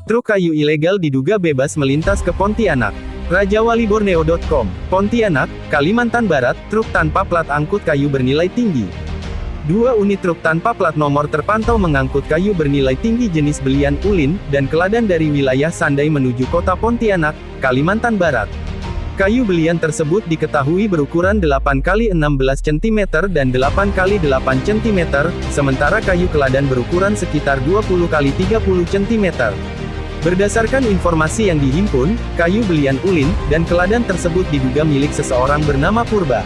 Truk kayu ilegal diduga bebas melintas ke Pontianak. Rajawaliborneo.com, Pontianak, Kalimantan Barat, truk tanpa plat angkut kayu bernilai tinggi. Dua unit truk tanpa plat nomor terpantau mengangkut kayu bernilai tinggi jenis belian ulin dan keladan dari wilayah Sandai menuju kota Pontianak, Kalimantan Barat. Kayu belian tersebut diketahui berukuran 8 x 16 cm dan 8 x 8 cm, sementara kayu keladan berukuran sekitar 20 x 30 cm. Berdasarkan informasi yang dihimpun, kayu belian ulin dan keladan tersebut diduga milik seseorang bernama Purba.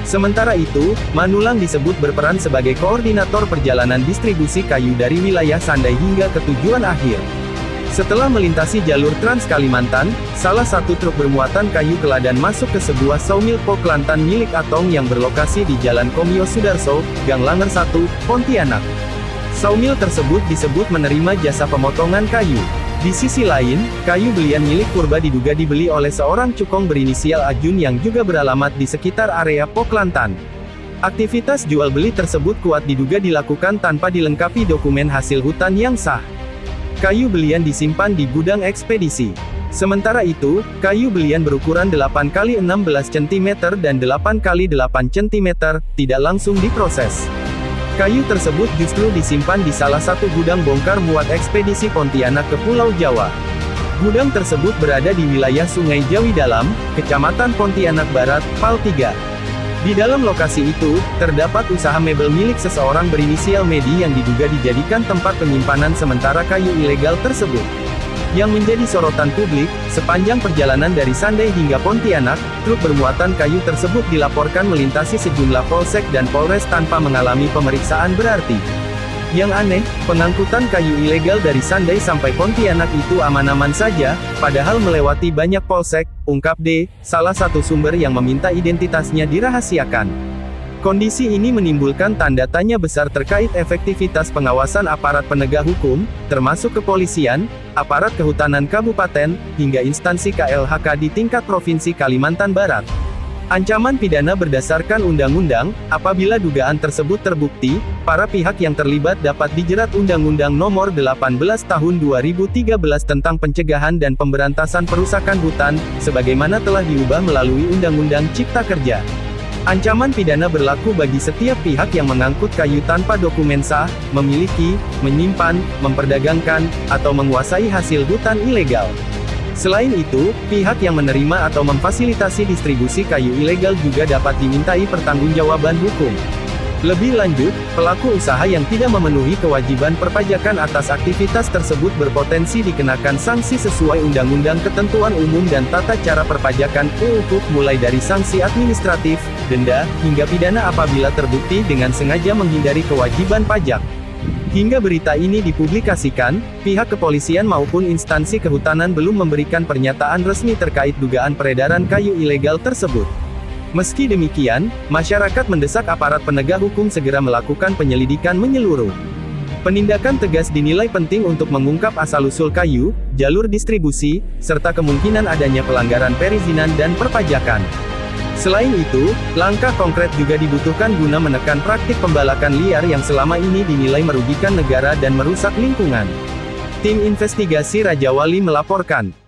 Sementara itu, Manulang disebut berperan sebagai koordinator perjalanan distribusi kayu dari wilayah Sandai hingga ke tujuan akhir. Setelah melintasi jalur Trans Kalimantan, salah satu truk bermuatan kayu keladan masuk ke sebuah sawmill Po Kelantan milik Atong yang berlokasi di Jalan Komio Sudarso, Gang Langer 1, Pontianak. Sawmill tersebut disebut menerima jasa pemotongan kayu. Di sisi lain, kayu belian milik Purba diduga dibeli oleh seorang cukong berinisial Ajun yang juga beralamat di sekitar area Po Kelantan. Aktivitas jual beli tersebut kuat diduga dilakukan tanpa dilengkapi dokumen hasil hutan yang sah. Kayu belian disimpan di gudang ekspedisi. Sementara itu, kayu belian berukuran 8 x 16 cm dan 8 x 8 cm tidak langsung diproses. Kayu tersebut justru disimpan di salah satu gudang bongkar muat ekspedisi Pontianak ke Pulau Jawa. Gudang tersebut berada di wilayah Sungai Jawi Dalam, Kecamatan Pontianak Barat, Pal 3. Di dalam lokasi itu, terdapat usaha mebel milik seseorang berinisial Medi yang diduga dijadikan tempat penyimpanan sementara kayu ilegal tersebut. Yang menjadi sorotan publik, sepanjang perjalanan dari Sandai hingga Pontianak, truk bermuatan kayu tersebut dilaporkan melintasi sejumlah polsek dan polres tanpa mengalami pemeriksaan berarti. Yang aneh, pengangkutan kayu ilegal dari Sandai sampai Pontianak itu aman-aman saja, padahal melewati banyak polsek, ungkap D, salah satu sumber yang meminta identitasnya dirahasiakan. Kondisi ini menimbulkan tanda tanya besar terkait efektivitas pengawasan aparat penegak hukum, termasuk kepolisian, aparat kehutanan kabupaten, hingga instansi KLHK di tingkat Provinsi Kalimantan Barat. Ancaman pidana berdasarkan undang-undang, apabila dugaan tersebut terbukti, para pihak yang terlibat dapat dijerat Undang-Undang Nomor 18 Tahun 2013 tentang Pencegahan dan Pemberantasan Perusakan Hutan, sebagaimana telah diubah melalui Undang-Undang Cipta Kerja. Ancaman pidana berlaku bagi setiap pihak yang mengangkut kayu tanpa dokumen sah, memiliki, menyimpan, memperdagangkan, atau menguasai hasil hutan ilegal. Selain itu, pihak yang menerima atau memfasilitasi distribusi kayu ilegal juga dapat dimintai pertanggungjawaban hukum. Lebih lanjut, pelaku usaha yang tidak memenuhi kewajiban perpajakan atas aktivitas tersebut berpotensi dikenakan sanksi sesuai Undang-Undang Ketentuan Umum dan Tata Cara Perpajakan (UU) mulai dari sanksi administratif, denda, hingga pidana apabila terbukti dengan sengaja menghindari kewajiban pajak. Hingga berita ini dipublikasikan, pihak kepolisian maupun instansi kehutanan belum memberikan pernyataan resmi terkait dugaan peredaran kayu ilegal tersebut. Meski demikian, masyarakat mendesak aparat penegak hukum segera melakukan penyelidikan menyeluruh. Penindakan tegas dinilai penting untuk mengungkap asal-usul kayu, jalur distribusi, serta kemungkinan adanya pelanggaran perizinan dan perpajakan. Selain itu, langkah konkret juga dibutuhkan guna menekan praktik pembalakan liar yang selama ini dinilai merugikan negara dan merusak lingkungan. Tim Investigasi Rajawali melaporkan.